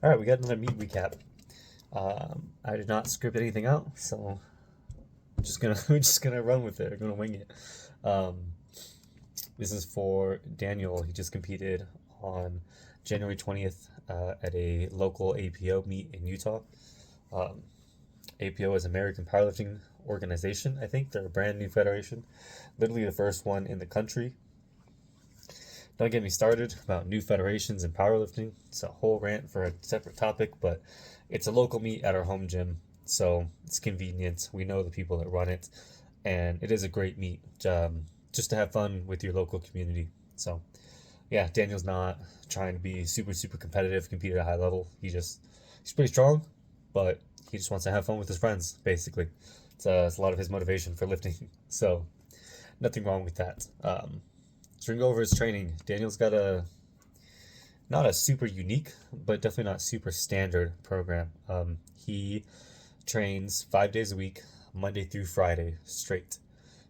All right, we got another meet recap. I did not script anything out, so we're just gonna run with it. We're gonna wing it. Um, this is for Daniel. He just competed on January 20th at a local APO meet in Utah. Um, APO is American Powerlifting Organization. I think they're a brand new federation, literally the first one in the country. Don't get me started about new federations and powerlifting. It's a whole rant for a separate topic, but it's a local meet at our home gym, so it's convenient. We know the people that run it, and it is a great meet just to have fun with your local community. So, yeah, Daniel's not trying to be super competitive, compete at a high level. He's pretty strong, but he just wants to have fun with his friends, basically. It's a lot of his motivation for lifting, so nothing wrong with that. So we can go over his training. Daniel's got not a super unique, but definitely not super standard program. He trains 5 days a week, Monday through Friday, straight,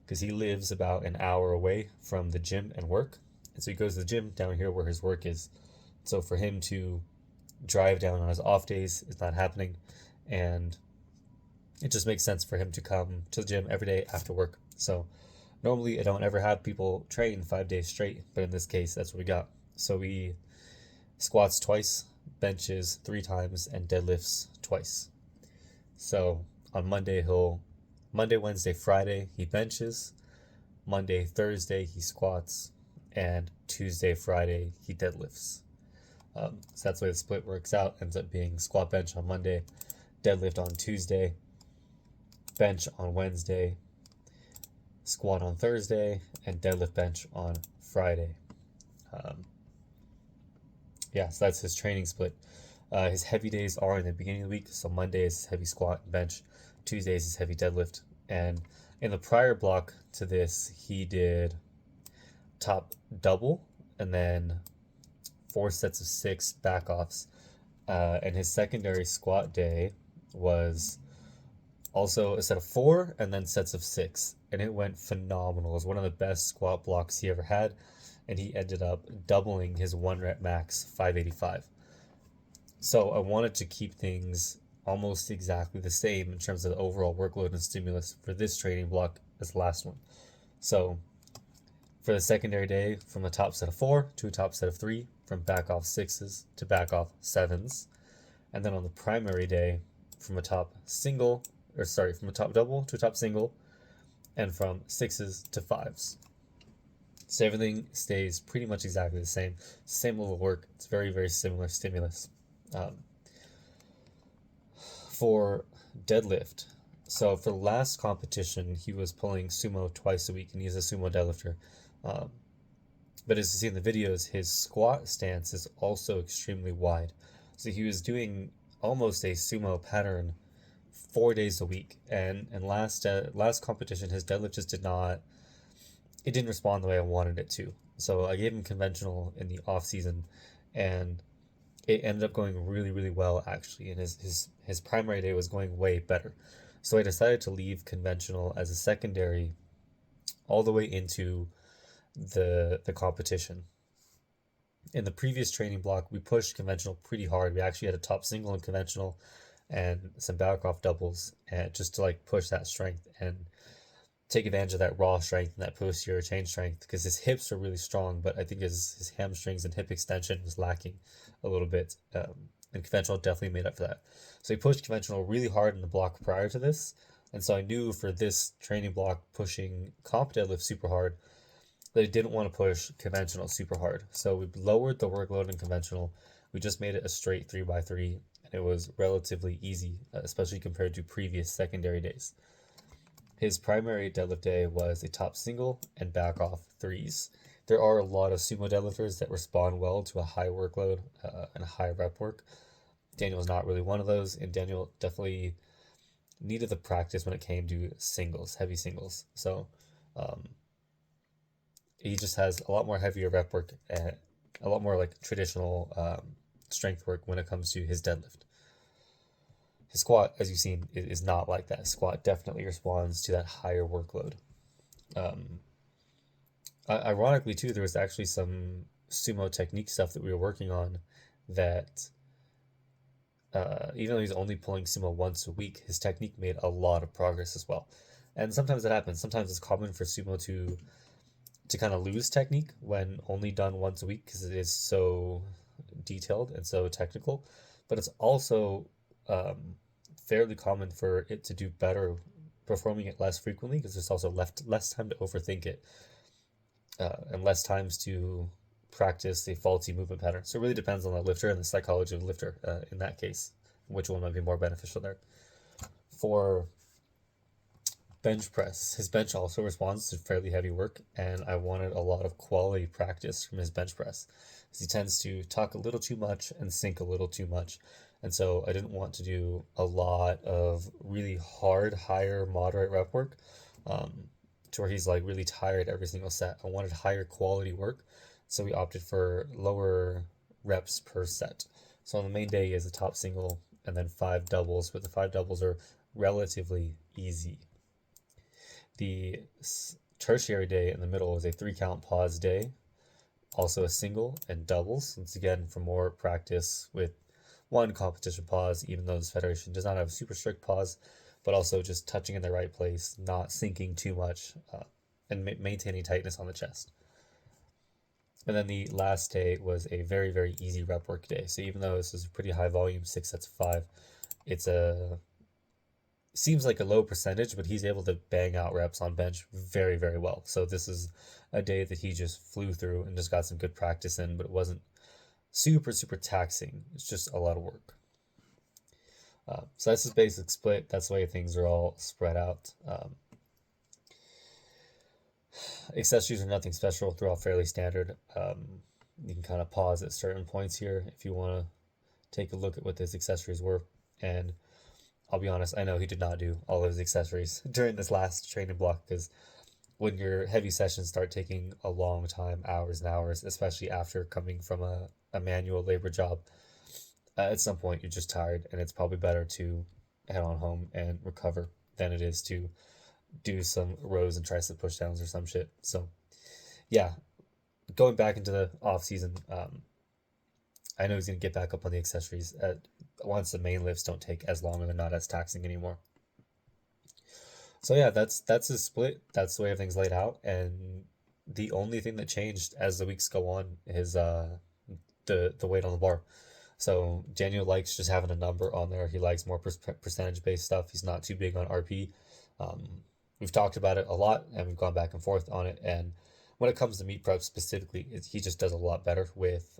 because he lives about an hour away from the gym and work. And so he goes to the gym down here where his work is. So for him to drive down on his off days is not happening. And it just makes sense for him to come to the gym every day after work. So normally I don't ever have people train 5 days straight, but in this case, that's what we got. So he squats twice, benches 3 times, and deadlifts twice. So on Monday, Wednesday, Friday, he benches. Monday, Thursday, he squats. And Tuesday, Friday, he deadlifts. So that's the way the split works out. Ends up being squat bench on Monday, deadlift on Tuesday, bench on Wednesday, squat on Thursday, and deadlift bench on Friday. Um, yeah, so that's his training split. His heavy days are in the beginning of the week. So Monday is heavy squat and bench. Tuesdays is heavy deadlift. And in the prior block to this, he did top double and then 4 sets of 6 back offs. And his secondary squat day was also a set of 4 and then sets of 6. And it went phenomenal. It was one of the best squat blocks he ever had. And he ended up doubling his 1 rep max 585. So I wanted to keep things almost exactly the same in terms of the overall workload and stimulus for this training block as the last one. So for the secondary day, from a top set of 4 to a top set of 3, from back off 6s to back off 7s. And then on the primary day, from a top double to a top single, and from 6s to 5s. So everything stays pretty much exactly the same. Same level of work. It's very similar stimulus. For deadlift, so for the last competition, he was pulling sumo twice a week, and he's a sumo deadlifter. But as you see in the videos, his squat stance is also extremely wide. So he was doing almost a sumo pattern 4 days a week. And last competition, his deadlift just didn't respond the way I wanted it to. So I gave him conventional in the off season, and it ended up going really well actually. And his primary day was going way better. So I decided to leave conventional as a secondary all the way into the competition. In the previous training block, we pushed conventional pretty hard. We actually had a top single in conventional and some back off doubles, and just to like push that strength and take advantage of that raw strength and that posterior chain strength, because his hips are really strong, but I think his hamstrings and hip extension was lacking a little bit. And conventional definitely made up for that. So he pushed conventional really hard in the block prior to this. And so I knew for this training block, pushing comp deadlift super hard, that I didn't want to push conventional super hard. So we lowered the workload in conventional. We just made it a straight 3x3, and it was relatively easy, especially compared to previous secondary days. His primary deadlift day was a top single and back off 3s. There are a lot of sumo deadlifters that respond well to a high workload and high rep work. Daniel was not really one of those, and Daniel definitely needed the practice when it came to singles, heavy singles. So he just has a lot more heavier rep work and a lot more like traditional strength work when it comes to his deadlift. His squat, as you've seen, is not like that. Squat definitely responds to that higher workload. Ironically, too, there was actually some sumo technique stuff that we were working on that even though he's only pulling sumo once a week, his technique made a lot of progress as well. And sometimes that happens. Sometimes it's common for sumo to kind of lose technique when only done once a week because it is so detailed and so technical. But it's also um, fairly common for it to do better performing it less frequently because there's also less time to overthink it and less times to practice a faulty movement pattern. So it really depends on the lifter and the psychology of the lifter in that case, which one might be more beneficial there. For bench press, his bench also responds to fairly heavy work, and I wanted a lot of quality practice from his bench press because he tends to talk a little too much and sink a little too much. And so I didn't want to do a lot of really hard, higher, moderate rep work to where he's like really tired every single set. I wanted higher quality work, so we opted for lower reps per set. So on the main day, he has a top single and then 5 doubles, but the 5 doubles are relatively easy. The tertiary day in the middle is a 3 count pause day, also a single and doubles, once again for more practice with one competition pause, even though this federation does not have a super strict pause, but also just touching in the right place, not sinking too much, and maintaining tightness on the chest. And then the last day was a very, very easy rep work day. So even though this is a pretty high volume, 6 sets of 5, it's a seems like a low percentage, but he's able to bang out reps on bench very, very well. So this is a day that he just flew through and just got some good practice in, but it wasn't super, super taxing. It's just a lot of work. So that's his basic split. That's the way things are all spread out. Accessories are nothing special. They're all fairly standard. You can kind of pause at certain points here if you want to take a look at what his accessories were. And I'll be honest, I know he did not do all of his accessories during this last training block because when your heavy sessions start taking a long time, hours and hours, especially after coming from a manual labor job, at some point you're just tired and it's probably better to head on home and recover than it is to do some rows and tricep pushdowns or some shit. So yeah, going back into the off season, I know he's gonna get back up on the accessories once the main lifts don't take as long and they're not as taxing anymore. So yeah, that's his split. That's the way everything's laid out, and the only thing that changed as the weeks go on is the weight on the bar. So Daniel likes just having a number on there. He likes more percentage based stuff. He's not too big on RP. We've talked about it a lot, and we've gone back and forth on it. And when it comes to meet prep specifically, he just does a lot better with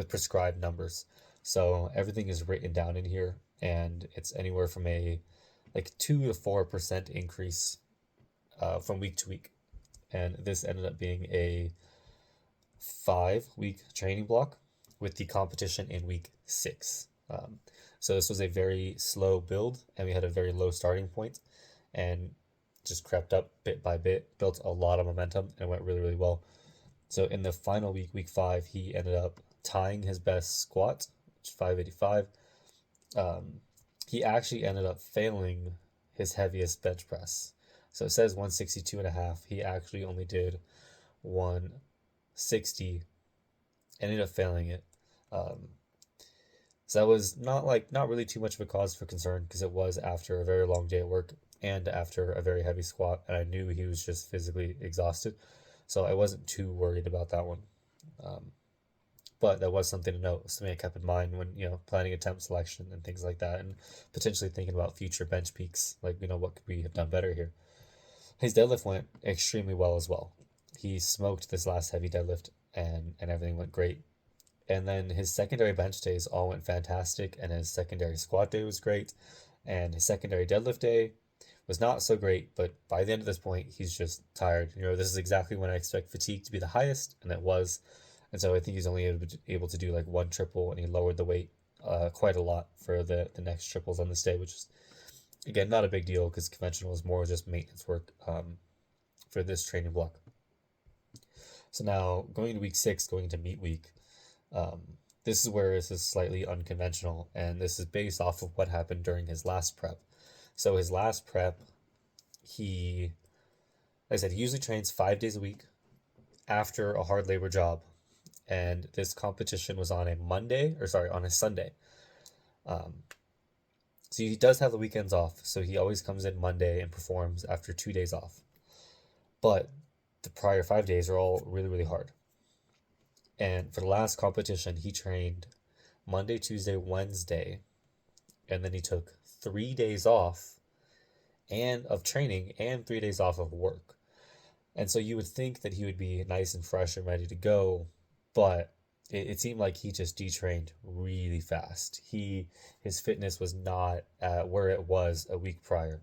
prescribed numbers. So everything is written down in here, and it's anywhere from a like 2 to 4% increase from week to week. And this ended up being a 5 week training block with the competition in week 6. So this was a very slow build, and we had a very low starting point, and just crept up bit by bit, built a lot of momentum, and went really, really well. So in the final week, week 5, he ended up tying his best squat, which is 585. He actually ended up failing his heaviest bench press. So it says 162.5. He actually only did 160, ended up failing it. So that was not really too much of a cause for concern because it was after a very long day at work and after a very heavy squat, and I knew he was just physically exhausted. So I wasn't too worried about that one. But that was something to note, something I kept in mind when, planning attempt selection and things like that, and potentially thinking about future bench peaks, like, what could we have done better here? His deadlift went extremely well as well. He smoked this last heavy deadlift, and everything went great. And then his secondary bench days all went fantastic, and his secondary squat day was great, and his secondary deadlift day was not so great, but by the end of this point, he's just tired. This is exactly when I expect fatigue to be the highest, and it was. And so I think he's only able to do like 1 triple, and he lowered the weight quite a lot for the next triples on this day, which is, again, not a big deal because conventional is more just maintenance work for this training block. So now going to week 6, going into meet week, this is where this is slightly unconventional, and this is based off of what happened during his last prep. So his last prep, like I said, he usually trains 5 days a week after a hard labor job. And this competition was on a Sunday. Um, so he does have the weekends off, so he always comes in Monday and performs after 2 days off. But the prior 5 days are all really, really hard. And for the last competition, he trained Monday, Tuesday, Wednesday, and then he took 3 days off and of training and 3 days off of work. And so you would think that he would be nice and fresh and ready to go, but it seemed like he just detrained really fast. His fitness was not at where it was a week prior.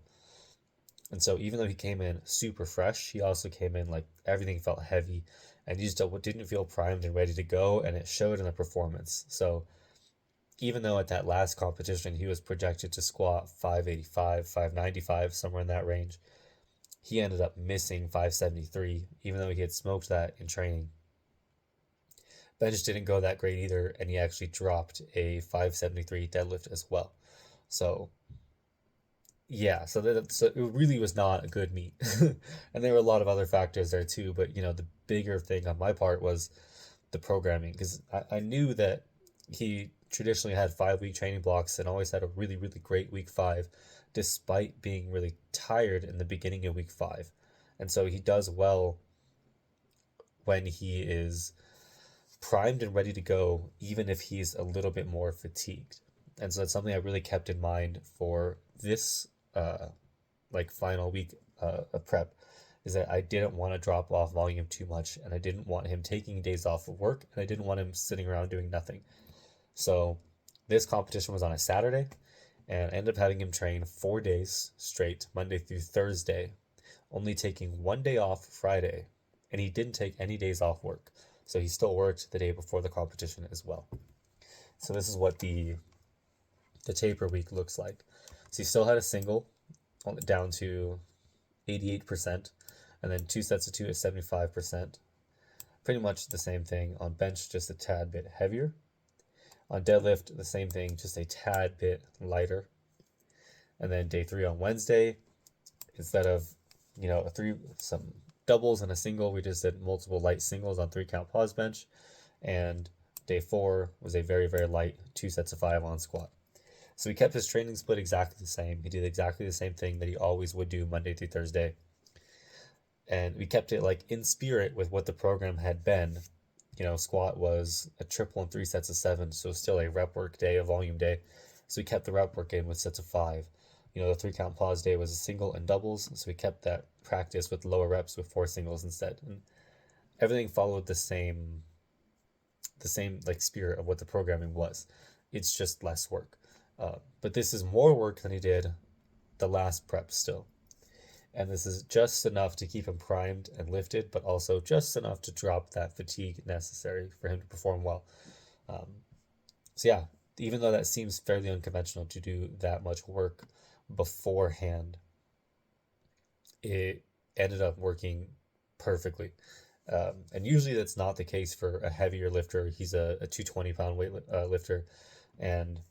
And so even though he came in super fresh, he also came in like everything felt heavy and he just didn't feel primed and ready to go, and it showed in the performance. So even though at that last competition he was projected to squat 585, 595, somewhere in that range, he ended up missing 573, even though he had smoked that in training. Bench didn't go that great either, and he actually dropped a 573 deadlift as well. So yeah, so it really was not a good meet. And there were a lot of other factors there too, but the bigger thing on my part was the programming, because I knew that he traditionally had 5 week training blocks and always had a really, really great week 5, despite being really tired in the beginning of week 5. And so he does well when he is primed and ready to go, even if he's a little bit more fatigued. And so that's something I really kept in mind for this like final week of prep, is that I didn't want to drop off volume too much, and I didn't want him taking days off of work, and I didn't want him sitting around doing nothing. So this competition was on a Saturday, and I ended up having him train 4 days straight, Monday through Thursday, only taking 1 day off Friday, and he didn't take any days off work. So he still worked the day before the competition as well. So this is what the taper week looks like. So he still had a single down to 88%, and then 2 sets of 2 at 75%. Pretty much the same thing on bench, just a tad bit heavier. On deadlift, the same thing, just a tad bit lighter. And then day 3 on Wednesday, instead of some doubles and a single, we just did multiple light singles on 3 count pause bench. And day 4 was a very, very light 2 sets of 5 on squat. So he kept his training split exactly the same. He did exactly the same thing that he always would do Monday through Thursday. And we kept it like in spirit with what the program had been. Squat was a triple and 3 sets of 7, so still a rep work day, a volume day. So we kept the rep work in with sets of 5. The 3 count pause day was a single and doubles, so we kept that practice with lower reps with 4 singles instead. And everything followed the same like spirit of what the programming was. It's just less work. But this is more work than he did the last prep still. And this is just enough to keep him primed and lifted, but also just enough to drop that fatigue necessary for him to perform well. So yeah, even though that seems fairly unconventional to do that much work beforehand, it ended up working perfectly. And usually that's not the case for a heavier lifter. He's a 220-pound weight lifter, and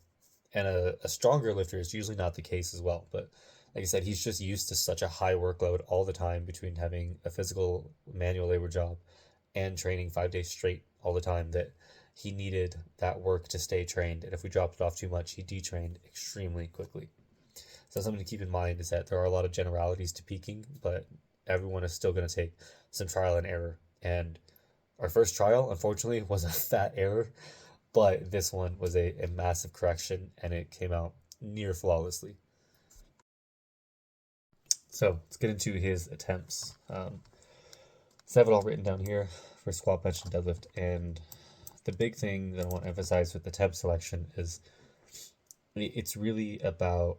a stronger lifter is usually not the case as well. But like I said, he's just used to such a high workload all the time between having a physical manual labor job and training 5 days straight all the time, that he needed that work to stay trained. And if we dropped it off too much, he detrained extremely quickly. So something to keep in mind is that there are a lot of generalities to peaking, but everyone is still going to take some trial and error. And our first trial, unfortunately, was a fat error, but this one was a massive correction, and it came out near flawlessly. So let's get into his attempts. So I have it all written down here for squat, bench, and deadlift. And the big thing that I want to emphasize with the attempt selection is it's really about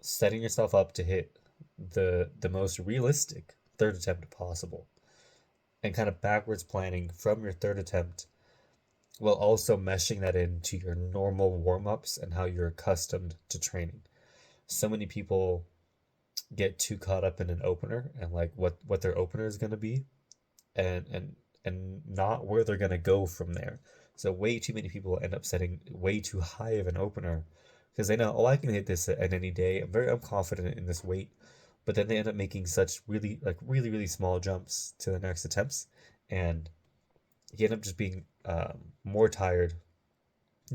setting yourself up to hit the most realistic third attempt possible, and kind of backwards planning from your third attempt, while also meshing that into your normal warm-ups and how you're accustomed to training. So many people get too caught up in an opener and like what their opener is going to be, and not where they're going to go from there. So way too many people end up setting way too high of an opener because they know, oh, I can hit this at any day. I'm confident in this weight. But then they end up making such really really small jumps to the next attempts, and you end up just being more tired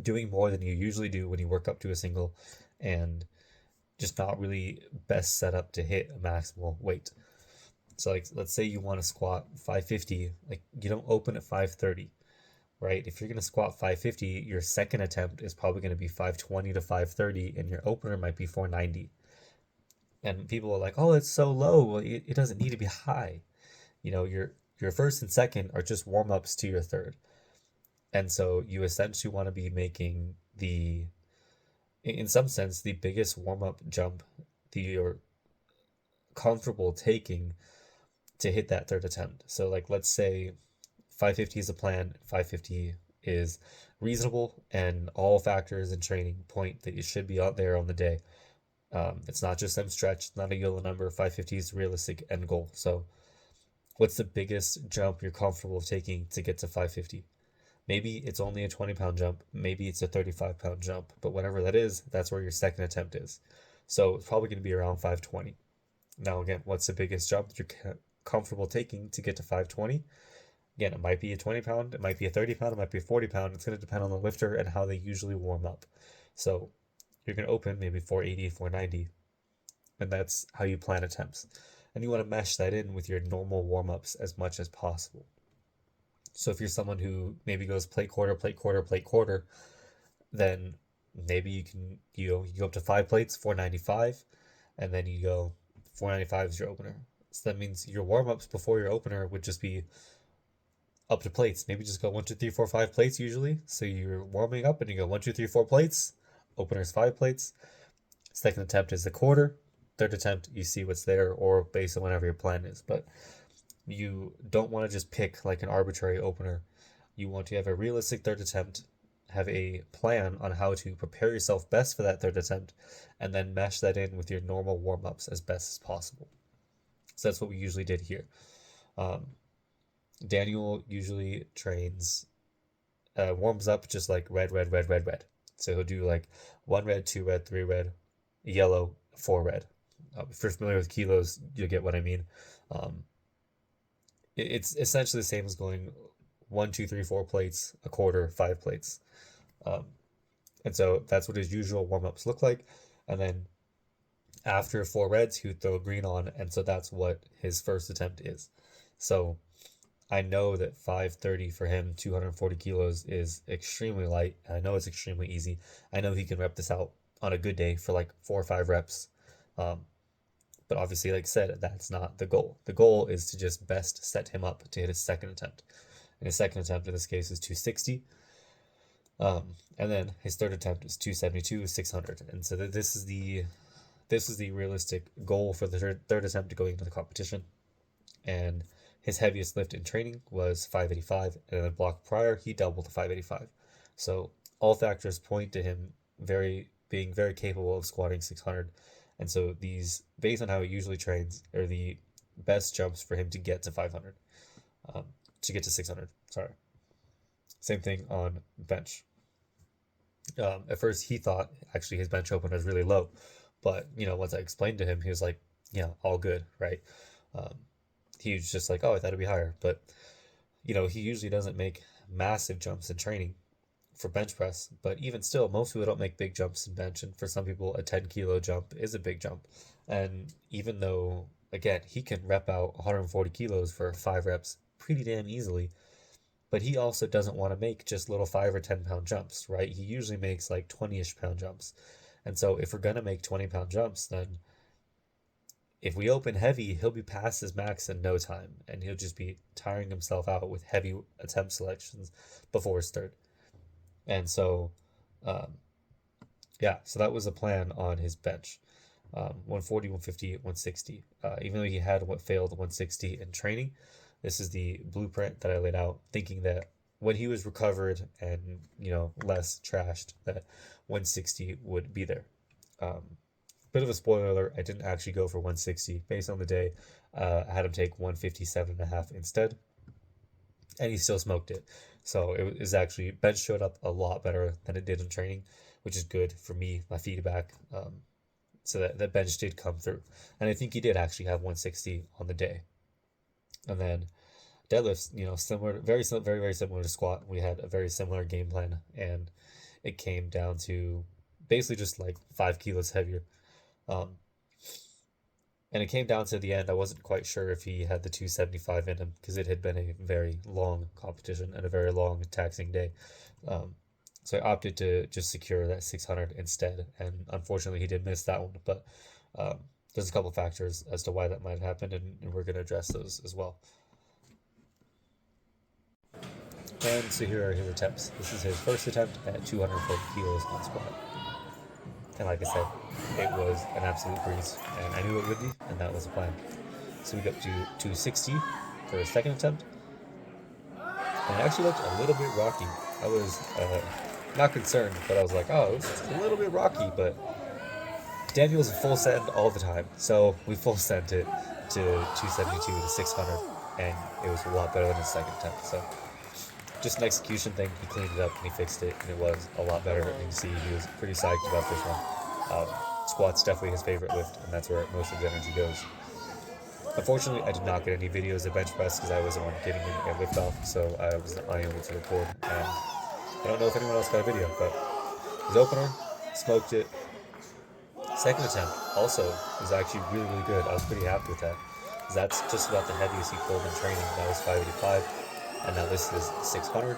doing more than you usually do when you work up to a single, and just not really best set up to hit a maximal weight. So like let's say you want to squat 550, like you don't open at 530, right? If you're going to squat 550, your second attempt is probably going to be 520 to 530 and your opener might be 490. And people are like, "Oh, it's so low." Well, it doesn't need to be high. Your first and second are just warm-ups to your third. And so you essentially want to be making in some sense, the biggest warm-up jump that you're comfortable taking to hit that third attempt. So like let's say 550 is a plan, 550 is reasonable, and all factors in training point that you should be out there on the day. It's not just some stretch, it's not a YOLO number. 550 is a realistic end goal. So what's the biggest jump you're comfortable taking to get to 550? Maybe it's only a 20-pound jump, maybe it's a 35-pound jump, but whatever that is, that's where your second attempt is. So it's probably going to be around 520. Now, again, what's the biggest jump that you're comfortable taking to get to 520? Again, it might be a 20-pound, it might be a 30-pound, it might be a 40-pound. It's going to depend on the lifter and how they usually warm up. So you're going to open maybe 480, 490, and that's how you plan attempts. And you want to mesh that in with your normal warm-ups as much as possible. So if you're someone who maybe goes plate quarter, plate quarter, plate quarter, then maybe you go up to 5 plates, 495, and then you go 495 is your opener. So that means your warm-ups before your opener would just be up to plates. Maybe just go 1, 2, 3, 4, 5 plates usually. So you're warming up and you go 1, 2, 3, 4 plates. Opener's 5 plates. Second attempt is a quarter. Third attempt, you see what's there, or based on whatever your plan is. But you don't want to just pick like an arbitrary opener. You want to have a realistic third attempt, have a plan on how to prepare yourself best for that third attempt, and then mesh that in with your normal warm-ups as best as possible. So that's what we usually did here. Daniel usually trains, warms up just like red, red, red, red, red. So he'll do like 1 red, 2 red, 3 red, yellow, 4 red. If you're familiar with kilos, you'll get what I mean. It's essentially the same as going 1, 2, 3, 4 plates, a quarter, 5 plates. And so that's what his usual warm-ups look like. And then after 4 reds, he would throw green on, and so that's what his first attempt is. So I know that 530 for him, 240 kilos, is extremely light. I know it's extremely easy. I know he can rep this out on a good day for like 4 or 5 reps. But obviously, like I said, that's not the goal. The goal is to just best set him up to hit his second attempt. And his second attempt in this case is 260. And then his third attempt is 272, 600. And so this is the realistic goal for the third attempt going into the competition. And his heaviest lift in training was 585, and the block prior he doubled to 585. So all factors point to him being very capable of squatting 600. And so these, based on how he usually trains, are the best jumps for him to get to 500, to get to 600. Sorry. Same thing on bench. At first he thought actually his bench opener was really low, but once I explained to him, he was like, yeah, all good, right? He was just like, oh, I thought it'd be higher. But he usually doesn't make massive jumps in training for bench press, but even still, most people don't make big jumps in bench, and for some people a 10-kilo jump is a big jump. And even though, again, he can rep out 140 kilos for 5 reps pretty damn easily, but he also doesn't want to make just little 5 or 10-pound jumps, right? He usually makes like 20-ish pound jumps. And so if we're gonna make 20-pound jumps, then if we open heavy, he'll be past his max in no time, and he'll just be tiring himself out with heavy attempt selections before his third. And so, so that was the plan on his bench. 140, 150, 160. Even though he had what failed 160 in training, this is the blueprint that I laid out, thinking that when he was recovered and less trashed, that 160 would be there. Bit of a spoiler alert, I didn't actually go for 160. Based on the day, I had him take 157.5 instead, and he still smoked it. So it was actually, bench showed up a lot better than it did in training, which is good for me, my feedback. So that bench did come through. And I think he did actually have 160 on the day. And then deadlifts, similar, very, very, very similar to squat. We had a very similar game plan, and it came down to basically just like 5 kilos heavier. Um, and it came down to the end. I wasn't quite sure if he had the 275 in him because it had been a very long competition and a very long taxing day. Um, so I opted to just secure that 600 instead. And unfortunately, he did miss that one. But there's a couple factors as to why that might have happened, and we're going to address those as well. And so here are his attempts. This is his first attempt at 240 kilos on squat. And like I said, it was an absolute breeze, and I knew it would be, and that was the plan. So we got to 260 for his second attempt, and it actually looked a little bit rocky. I was not concerned, but I was like, oh, it's a little bit rocky, but Daniel's a full send all the time, so we full sent it to 272 to 600, and it was a lot better than his second attempt. So just an execution thing. He cleaned it up and he fixed it, and it was a lot better. And you can see he was pretty psyched about this one. Squat's definitely his favorite lift, and that's where most of his energy goes. Unfortunately, I did not get any videos of bench press because I was the one getting a lift off, so I was unable to record. And I don't know if anyone else got a video, but his opener, smoked it. Second attempt also was actually really, really good. I was pretty happy with that. That's just about the heaviest he pulled in training. That was 585, and now this is 600.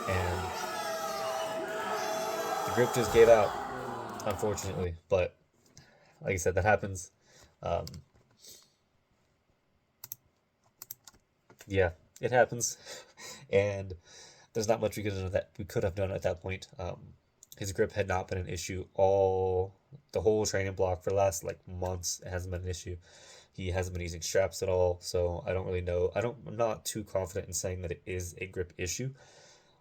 And the grip just gave out, unfortunately. But like I said, that happens. Yeah, it happens, and there's not much we could have done at that point. His grip had not been an issue all the whole training block for the last like months. It hasn't been an issue. He hasn't been using straps at all, so I don't really know. I'm not too confident in saying that it is a grip issue.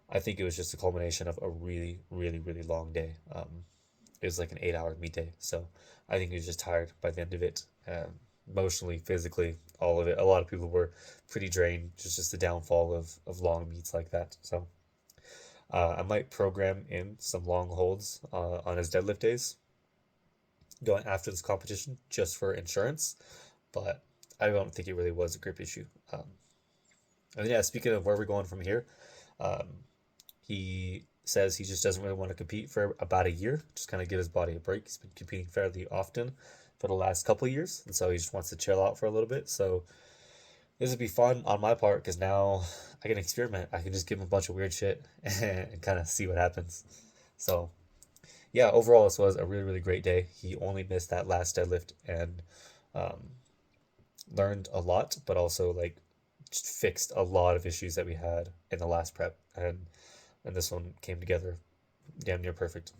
I think it was just a culmination of a really, really, really long day. It was like an 8-hour meet day, so I think he was just tired by the end of it. Emotionally, physically, all of it. A lot of people were pretty drained. Just the downfall of long meets like that. So I might program in some long holds on his deadlift days going after this competition just for insurance, but I don't think it really was a grip issue. And yeah, speaking of where we're going from here, um, he says he just doesn't really want to compete for about a year, just kind of give his body a break. He's been competing fairly often for the last couple of years, and so he just wants to chill out for a little bit. So this would be fun on my part because now I can experiment. I can just give him a bunch of weird shit and kind of see what happens. So yeah, overall, this was a really, really great day. He only missed that last deadlift and um, learned a lot, but also like just fixed a lot of issues that we had in the last prep, and this one came together damn near perfect.